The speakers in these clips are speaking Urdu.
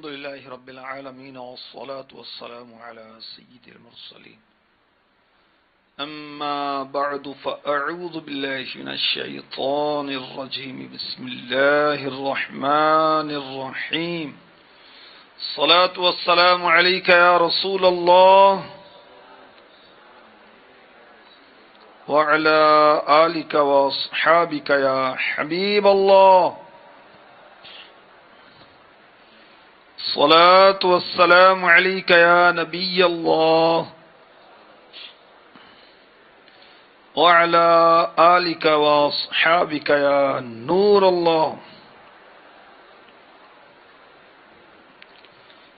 الحمد لله رب العالمين والصلاة والسلام على سيد المرسلين أما بعد فأعوذ بالله من الشيطان الرجيم بسم الله الرحمن الرحيم الصلاة والسلام عليك يا رسول الله وعلى آلك وأصحابك يا حبيب الله الصلاة والسلام عليك يا نبي الله وعلى آلك وأصحابك يا نور الله.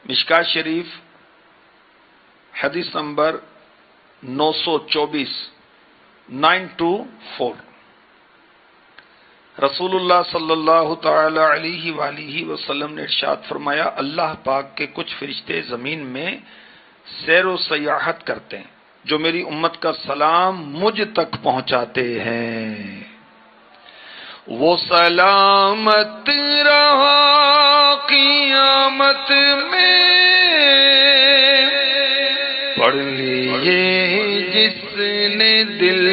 مشکات شریف حدیث نمبر 924 924. رسول اللہ صلی اللہ تعالی علیہ وآلہ وسلم نے ارشاد فرمایا، اللہ پاک کے کچھ فرشتے زمین میں سیر و سیاحت کرتے ہیں جو میری امت کا سلام مجھ تک پہنچاتے ہیں. وہ سلامت رہا قیامت میں پڑھ لیے جس نے دل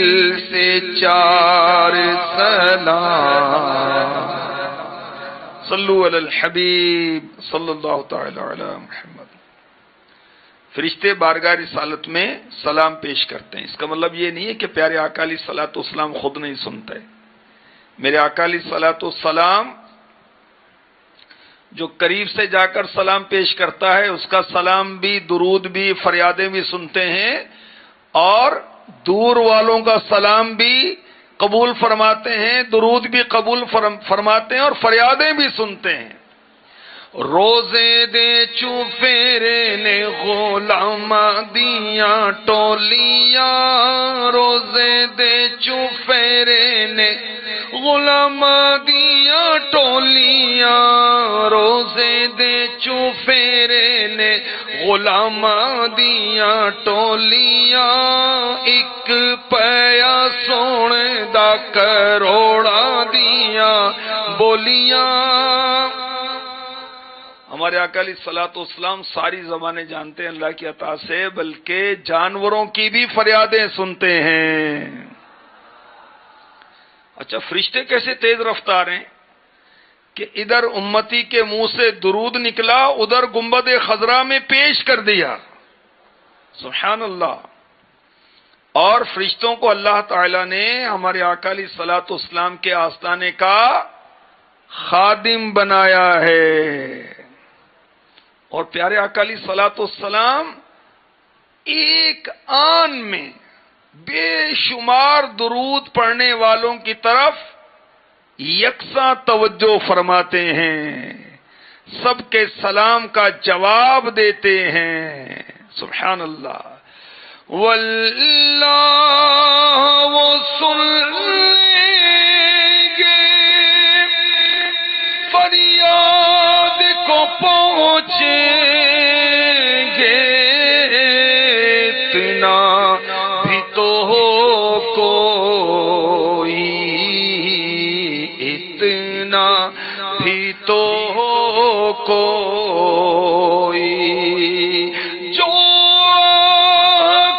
سے چار سلام. صلو علی الحبیب صلی اللہ تعالی علی محمد. فرشتے بارگاہ رسالت میں سلام پیش کرتے ہیں. اس کا مطلب یہ نہیں ہے کہ پیارے آقا علیہ الصلوۃ والسلام خود نہیں سنتے. میرے آقا علیہ الصلوۃ والسلام جو قریب سے جا کر سلام پیش کرتا ہے اس کا سلام بھی، درود بھی، فریادیں بھی سنتے ہیں، اور دور والوں کا سلام بھی قبول فرماتے ہیں، درود بھی قبول فرماتے ہیں، اور فریادیں بھی سنتے ہیں. روزے دے چوفیرے نے غلام دیاں ٹولیاں، روزے دے چوفیرے نے غلام دیاں ٹولیاں، روزے دے چوفیرے نے غلام دیاں ٹولیاں، ایک پیا سونے دا کروڑا دیاں بولیاں. ہمارے آقا علیہ الصلوۃ والسلام ساری زبانیں جانتے ہیں اللہ کی عطا سے، بلکہ جانوروں کی بھی فریادیں سنتے ہیں. اچھا، فرشتے کیسے تیز رفتار ہیں کہ ادھر امتی کے منہ سے درود نکلا، ادھر گنبد خضرا میں پیش کر دیا. سبحان اللہ. اور فرشتوں کو اللہ تعالی نے ہمارے آقا علیہ الصلوۃ والسلام کے آستانے کا خادم بنایا ہے. اور پیارے آقا علیہ الصلوۃ والسلام ایک آن میں بے شمار درود پڑھنے والوں کی طرف یکساں توجہ فرماتے ہیں، سب کے سلام کا جواب دیتے ہیں. سبحان اللہ. واللہ وہ سن لیں گے فریاد کو پہنچیں گے، اتنا بھی تو ہو کوئی، اتنا بھی تو ہو کوئی جو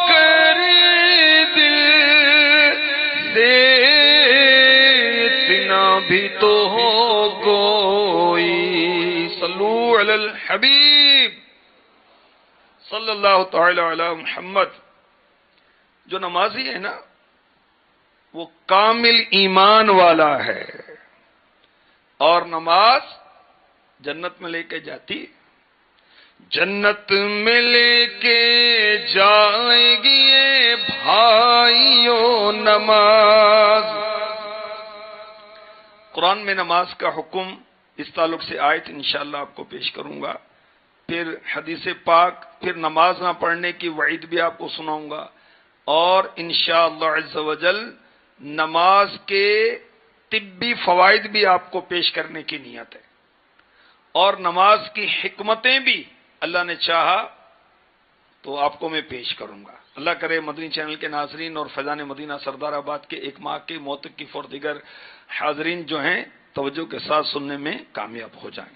کرے دل سے، اتنا بھی تو ہو کوئی. صلو علی الحبیب صلی اللہ تعالی علی محمد. جو نمازی ہے نا وہ کامل ایمان والا ہے، اور نماز جنت میں لے کے جاتی، جنت میں لے کے جائے گی یہ بھائیوں نماز. قرآن میں نماز کا حکم اس تعلق سے آیت انشاءاللہ آپ کو پیش کروں گا، پھر حدیث پاک، پھر نماز نہ پڑھنے کی وعید بھی آپ کو سناؤں گا، اور انشاءاللہ عز و جل نماز کے طبی فوائد بھی آپ کو پیش کرنے کی نیت ہے، اور نماز کی حکمتیں بھی اللہ نے چاہا تو آپ کو میں پیش کروں گا. اللہ کرے مدنی چینل کے ناظرین اور فیضان مدینہ سردار آباد کے ایک ماہ کے معتکف اور دیگر حاضرین جو ہیں توجہ کے ساتھ سننے میں کامیاب ہو جائیں.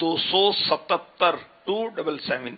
277 277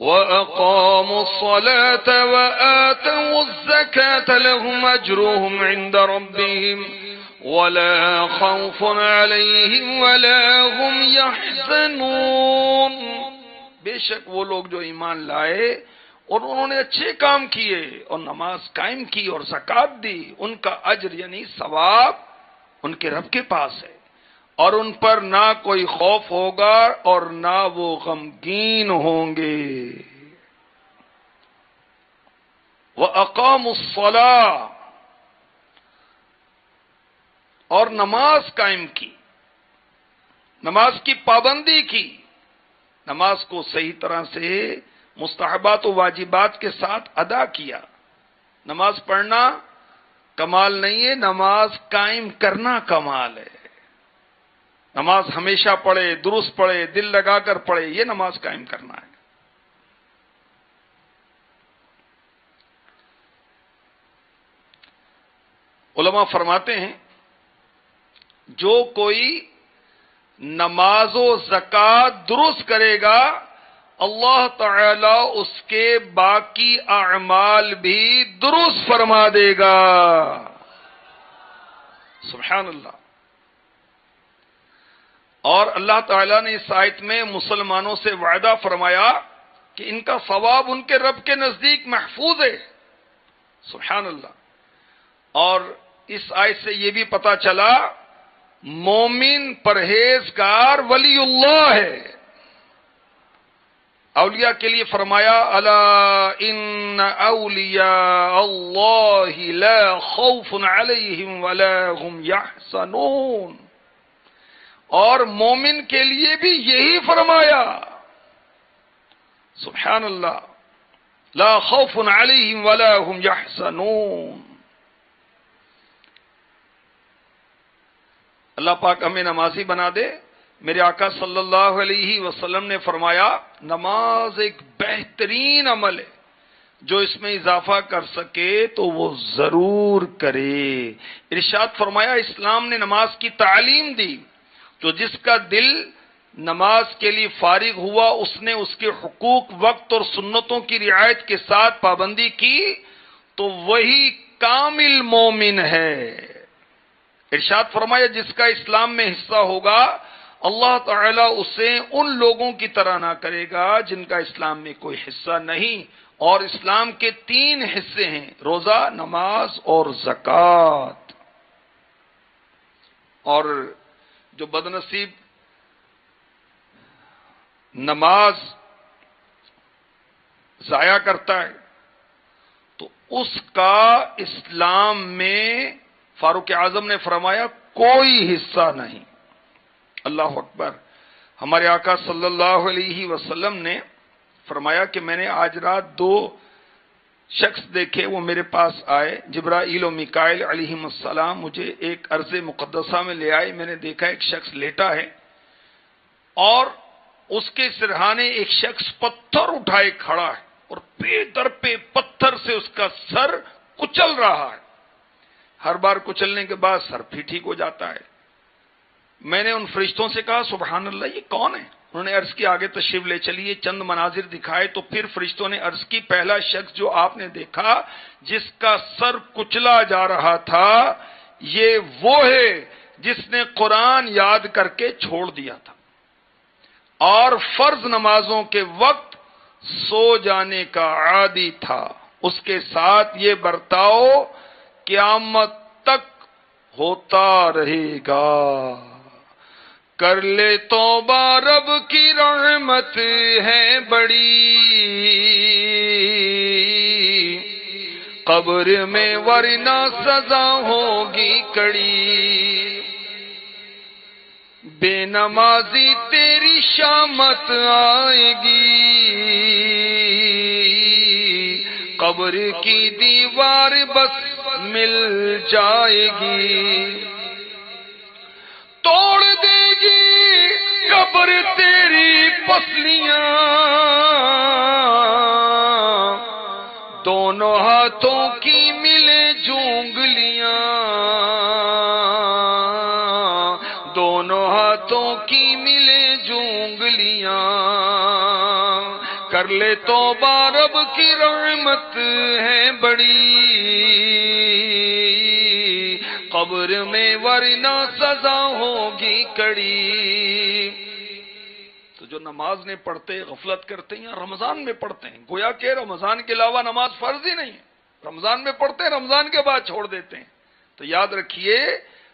وأقاموا الصلاة وآتوا الزكاة لهم أجرهم عند ربهم ولا خوف عليهم ولا هم يحزنون۔ بے شک وہ لوگ جو ایمان لائے اور انہوں نے اچھے کام کیے اور نماز قائم کی اور زکات دی، ان کا اجر یعنی ثواب ان کے رب کے پاس ہے، اور ان پر نہ کوئی خوف ہوگا اور نہ وہ غمگین ہوں گے۔ وَأَقَامُوا الصَّلَاةَ، اور نماز قائم کی، نماز کی پابندی کی، نماز کو صحیح طرح سے مستحبات و واجبات کے ساتھ ادا کیا۔ نماز پڑھنا کمال نہیں ہے، نماز قائم کرنا کمال ہے۔ نماز ہمیشہ پڑھے، درست پڑھے، دل لگا کر پڑھے، یہ نماز قائم کرنا ہے۔ علماء فرماتے ہیں جو کوئی نماز و زکات درست کرے گا اللہ تعالی اس کے باقی اعمال بھی درست فرما دے گا۔ سبحان اللہ۔ اور اللہ تعالیٰ نے اس آیت میں مسلمانوں سے وعدہ فرمایا کہ ان کا ثواب ان کے رب کے نزدیک محفوظ ہے۔ سبحان اللہ۔ اور اس آیت سے یہ بھی پتا چلا مومن پرہیزگار ولی اللہ ہے۔ اولیاء کے لیے فرمایا الا ان اولیاء اللہ لا خوف علیہم ولا هم یحزنون، اور مومن کے لیے بھی یہی فرمایا۔ سبحان اللہ، لا خوف علیہم ولا هم یحزنون۔ اللہ پاک ہمیں نمازی بنا دے۔ میرے آقا صلی اللہ علیہ وسلم نے فرمایا نماز ایک بہترین عمل ہے، جو اس میں اضافہ کر سکے تو وہ ضرور کرے۔ ارشاد فرمایا اسلام نے نماز کی تعلیم دی، تو جس کا دل نماز کے لیے فارغ ہوا اس نے اس کے حقوق، وقت اور سنتوں کی رعایت کے ساتھ پابندی کی تو وہی کامل مومن ہے۔ ارشاد فرمایا جس کا اسلام میں حصہ ہوگا اللہ تعالیٰ اسے ان لوگوں کی طرح نہ کرے گا جن کا اسلام میں کوئی حصہ نہیں۔ اور اسلام کے 3 حصے ہیں، روزہ، نماز اور زکات۔ اور جو بدنصیب نماز ضائع کرتا ہے تو اس کا اسلام میں فاروق اعظم نے فرمایا کوئی حصہ نہیں۔ اللہ اکبر۔ ہمارے آقا صلی اللہ علیہ وسلم نے فرمایا کہ میں نے آج رات 2 شخص دیکھے، وہ میرے پاس آئے، جبرائیل و میکائیل علیہم السلام مجھے ایک ارض مقدسہ میں لے آئے۔ میں نے دیکھا ایک شخص لیٹا ہے اور اس کے سرہانے ایک شخص پتھر اٹھائے کھڑا ہے اور پے در پہ پتھر سے اس کا سر کچل رہا ہے۔ ہر بار کچلنے کے بعد سر بھی ٹھیک ہو جاتا ہے۔ میں نے ان فرشتوں سے کہا سبحان اللہ یہ کون ہے؟ انہوں نے عرض کی آگے تشریف لے چلیے، چند مناظر دکھائے تو پھر فرشتوں نے عرض کی پہلا شخص جو آپ نے دیکھا جس کا سر کچلا جا رہا تھا یہ وہ ہے جس نے قرآن یاد کر کے چھوڑ دیا تھا اور فرض نمازوں کے وقت سو جانے کا عادی تھا۔ اس کے ساتھ یہ برتاؤ قیامت تک ہوتا رہے گا۔ کر لے توبہ رب کی رحمت ہے بڑی، قبر میں ورنہ سزا ہوگی کڑی، بے نمازی تیری شامت آئے گی، قبر کی دیوار بس مل جائے گی، توڑ دے گی قبر تیری پسلیاں، دونوں ہاتھوں کی ملے جونگلیاں، دونوں ہاتھوں کی ملے جونگلیاں، کر لے توبہ رب کی رحمت ہے بڑی، قبر میں ورنہ سزا ہوگی کڑی۔ تو جو نماز نہیں پڑھتے، غفلت کرتے ہیں، رمضان میں پڑھتے ہیں، گویا کہ رمضان کے علاوہ نماز فرض ہی نہیں ہے، رمضان میں پڑھتے ہیں، رمضان کے بعد چھوڑ دیتے ہیں، تو یاد رکھیے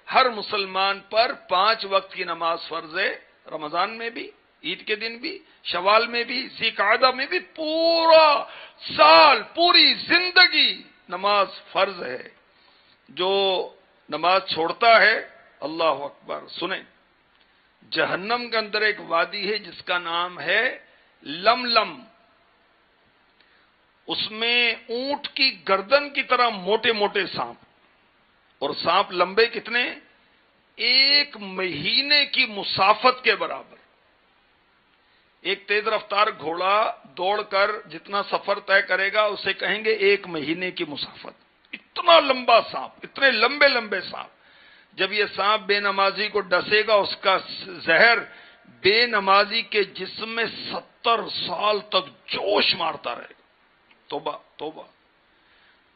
ہر مسلمان پر 5 وقت کی نماز فرض ہے، رمضان میں بھی، عید کے دن بھی، شوال میں بھی، ذی قعدہ میں بھی، پورا سال، پوری زندگی نماز فرض ہے۔ جو نماز چھوڑتا ہے، اللہ اکبر، سنیں، جہنم کے اندر ایک وادی ہے جس کا نام ہے لملم، اس میں اونٹ کی گردن کی طرح موٹے موٹے سانپ، اور سانپ لمبے کتنے؟ 1 مہینے کی مسافت کے برابر۔ ایک تیز رفتار گھوڑا دوڑ کر جتنا سفر طے کرے گا اسے کہیں گے 1 مہینے کی مسافت۔ اتنا لمبا سانپ، اتنے لمبے لمبے سانپ، جب یہ سانپ بے نمازی کو ڈسے گا اس کا زہر بے نمازی کے جسم میں 70 سال تک جوش مارتا رہے گا۔ توبہ توبہ۔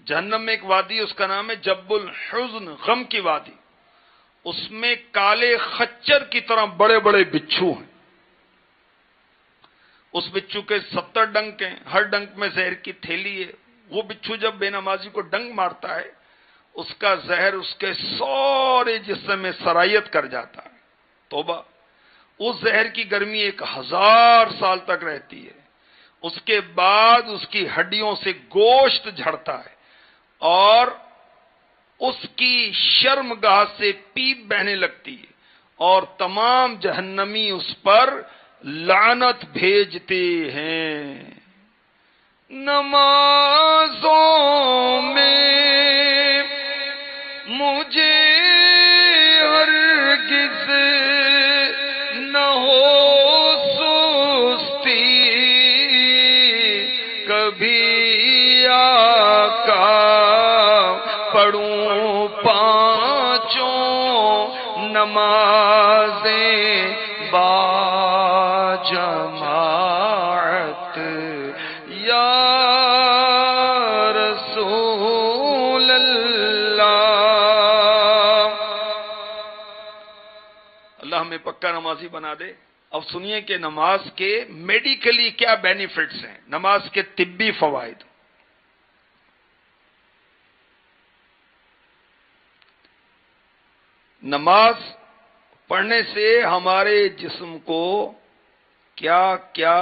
جہنم میں ایک وادی، اس کا نام ہے جب الحزن، غم کی وادی، اس میں کالے خچر کی طرح بڑے بڑے بچھو ہیں، اس بچھو کے 70 ڈنک ہیں، ہر ڈنک میں زہر کی تھیلی ہے، وہ بچھو جب بے نمازی کو ڈنک مارتا ہے اس کا زہر اس کے سارے جسم میں سرایت کر جاتا ہے۔ توبہ۔ اس زہر کی گرمی 1000 سال تک رہتی ہے، اس کے بعد اس کی ہڈیوں سے گوشت جھڑتا ہے اور اس کی شرمگاہ سے پیپ بہنے لگتی ہے، اور تمام جہنمی اس پر لعنت بھیجتے ہیں۔ نمازوں میں مجھے ہرگز نہ ہو سستی، کبھی آقا پڑھوں 5 نمازیں با جماعت، یا رسول اللہ۔ اللہ ہمیں پکا نمازی بنا دے۔ اب سنیے کہ نماز کے میڈیکلی کیا بینیفٹس ہیں، نماز کے طبی فوائد۔ نماز پڑھنے سے ہمارے جسم کو کیا کیا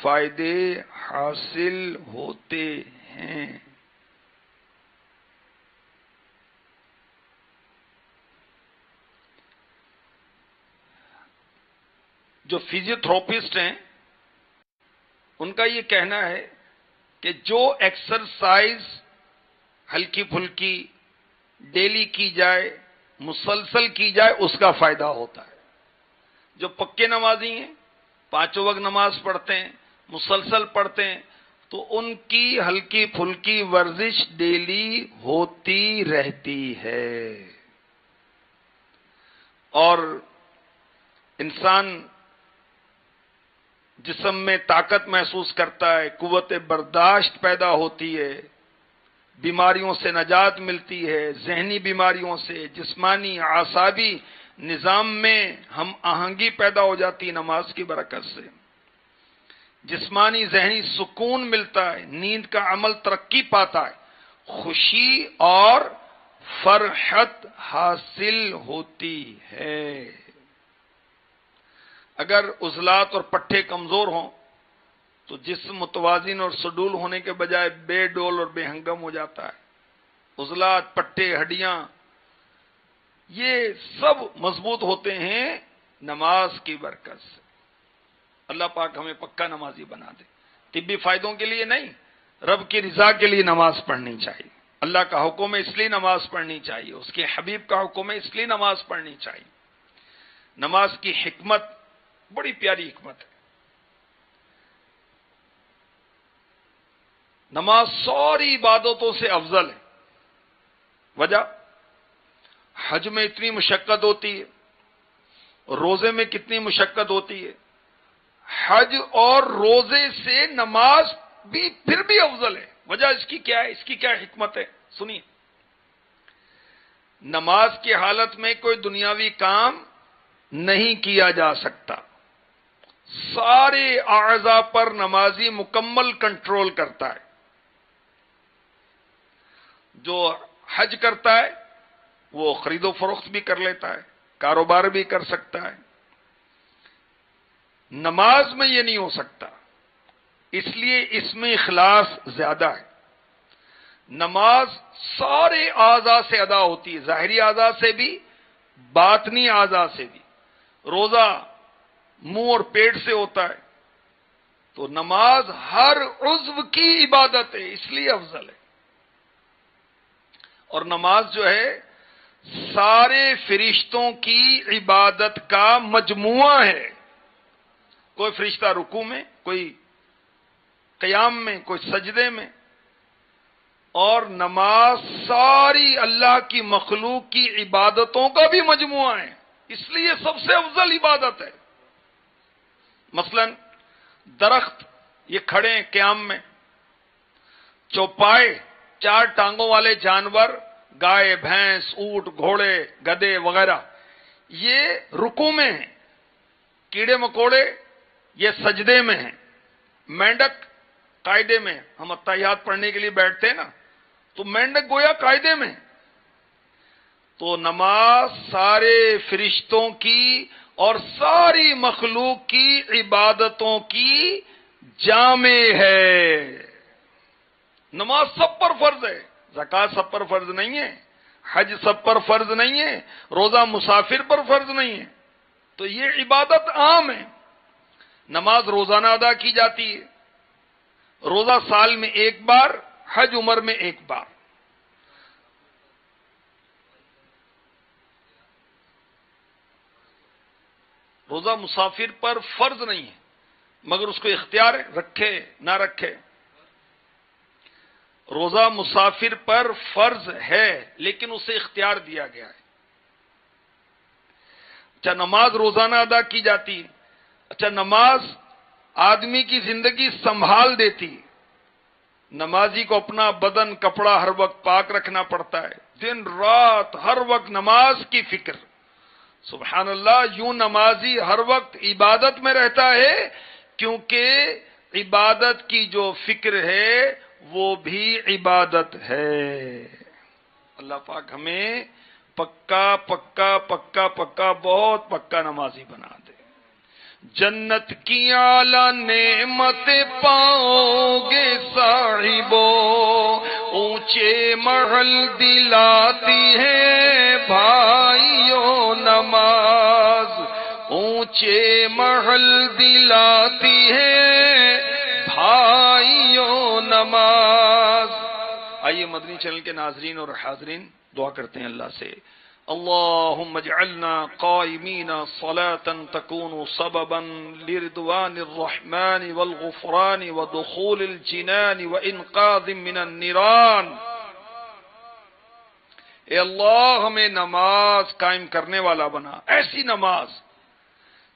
فائدے حاصل ہوتے ہیں؟ جو فزیوتھراپسٹ ہیں ان کا یہ کہنا ہے کہ جو ایکسرسائز ہلکی پھلکی ڈیلی کی جائے، مسلسل کی جائے، اس کا فائدہ ہوتا ہے۔ جو پکے نمازی ہیں، 5 وقت نماز پڑھتے ہیں، مسلسل پڑھتے ہیں، تو ان کی ہلکی پھلکی ورزش ڈیلی ہوتی رہتی ہے، اور انسان جسم میں طاقت محسوس کرتا ہے، قوت برداشت پیدا ہوتی ہے، بیماریوں سے نجات ملتی ہے، ذہنی بیماریوں سے، جسمانی اعصابی نظام میں ہم آہنگی پیدا ہو جاتی نماز کی برکت سے، جسمانی ذہنی سکون ملتا ہے، نیند کا عمل ترقی پاتا ہے، خوشی اور فرحت حاصل ہوتی ہے۔ اگر عضلات اور پٹھے کمزور ہوں تو جسم متوازن اور سڈول ہونے کے بجائے بے ڈول اور بے ہنگم ہو جاتا ہے۔ عضلات، پٹھے، ہڈیاں یہ سب مضبوط ہوتے ہیں نماز کی برکت سے۔ اللہ پاک ہمیں پکا نمازی بنا دے۔ طبی فائدوں کے لیے نہیں، رب کی رضا کے لیے نماز پڑھنی چاہیے۔ اللہ کا حکم ہے اس لیے نماز پڑھنی چاہیے، اس کے حبیب کا حکم ہے اس لیے نماز پڑھنی چاہیے۔ نماز کی حکمت بڑی پیاری حکمت ہے۔ نماز ساری عبادتوں سے افضل ہے۔ وجہ، حج میں اتنی مشقت ہوتی ہے، روزے میں کتنی مشقت ہوتی ہے، حج اور روزے سے نماز بھی پھر بھی افضل ہے۔ وجہ اس کی کیا ہے، اس کی کیا حکمت ہے، سنیے۔ نماز کی حالت میں کوئی دنیاوی کام نہیں کیا جا سکتا۔ سارے اعضاء پر نمازی مکمل کنٹرول کرتا ہے۔ جو حج کرتا ہے وہ خرید و فروخت بھی کر لیتا ہے، کاروبار بھی کر سکتا ہے۔ نماز میں یہ نہیں ہو سکتا، اس لیے اس میں اخلاص زیادہ ہے۔ نماز سارے اعضاء سے ادا ہوتی ہے، ظاہری اعضاء سے بھی، باطنی اعضاء سے بھی۔ روزہ منہ اور پیٹ سے ہوتا ہے، تو نماز ہر عضو کی عبادت ہے، اس لیے افضل ہے۔ اور نماز جو ہے سارے فرشتوں کی عبادت کا مجموعہ ہے۔ کوئی فرشتہ رکوع میں، کوئی قیام میں، کوئی سجدے میں، اور نماز ساری اللہ کی مخلوق کی عبادتوں کا بھی مجموعہ ہے، اس لیے سب سے افضل عبادت ہے۔ مثلا درخت یہ کھڑے ہیں قیام میں، چوپائے چار ٹانگوں والے جانور، گائے، بھینس، اونٹ، گھوڑے، گدھے وغیرہ، یہ رکوع میں ہیں۔ کیڑے مکوڑے یہ سجدے میں ہیں۔ مینڈک قاعدے میں، ہم اتحیات پڑھنے کے لیے بیٹھتے ہیں نا، تو مینڈک گویا قاعدے میں۔ تو نماز سارے فرشتوں کی اور ساری مخلوق کی عبادتوں کی جامع ہے۔ نماز سب پر فرض ہے، زکوٰۃ سب پر فرض نہیں ہے، حج سب پر فرض نہیں ہے، روزہ مسافر پر فرض نہیں ہے، تو یہ عبادت عام ہے۔ نماز روزانہ ادا کی جاتی ہے، روزہ سال میں ایک بار، حج عمر میں ایک بار۔ روزہ مسافر پر فرض نہیں ہے، مگر اس کو اختیار ہے، رکھے نہ رکھے۔ روزہ مسافر پر فرض ہے لیکن اسے اختیار دیا گیا ہے۔ اچھا، نماز روزانہ ادا کی جاتی ہے۔ اچھا، نماز آدمی کی زندگی سنبھال دیتی ہے۔ نمازی کو اپنا بدن، کپڑا ہر وقت پاک رکھنا پڑتا ہے، دن رات ہر وقت نماز کی فکر۔ سبحان اللہ، یوں نمازی ہر وقت عبادت میں رہتا ہے، کیونکہ عبادت کی جو فکر ہے وہ بھی عبادت ہے۔ اللہ پاک ہمیں پکا پکا پکا پکا بہت پکا نمازی بنا دے۔ جنت کی اعلیٰ نعمت پاؤ گے صاحبو، اونچے محل دلاتی ہے بھائیو نماز، اونچے محل دلاتی ہے بھائیو نماز۔ آئیے مدنی چینل کے ناظرین اور حاضرین دعا کرتے ہیں اللہ سے۔ اللهم اجعلنا قائمين صلاة تكون سببا لرضوان الرحمن والغفران ودخول الجنان وإنقاذ من النيران۔ اے اللہ ہمیں نماز قائم کرنے والا بنا، ایسی نماز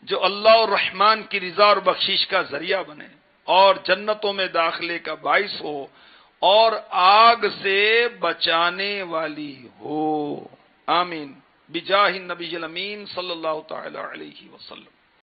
جو اللہ اور رحمان کی رضا اور بخشش کا ذریعہ بنے اور جنتوں میں داخلے کا باعث ہو اور آگ سے بچانے والی ہو۔ آمین بجاہ النبی الامین صلی اللہ تعالی علیہ وسلم۔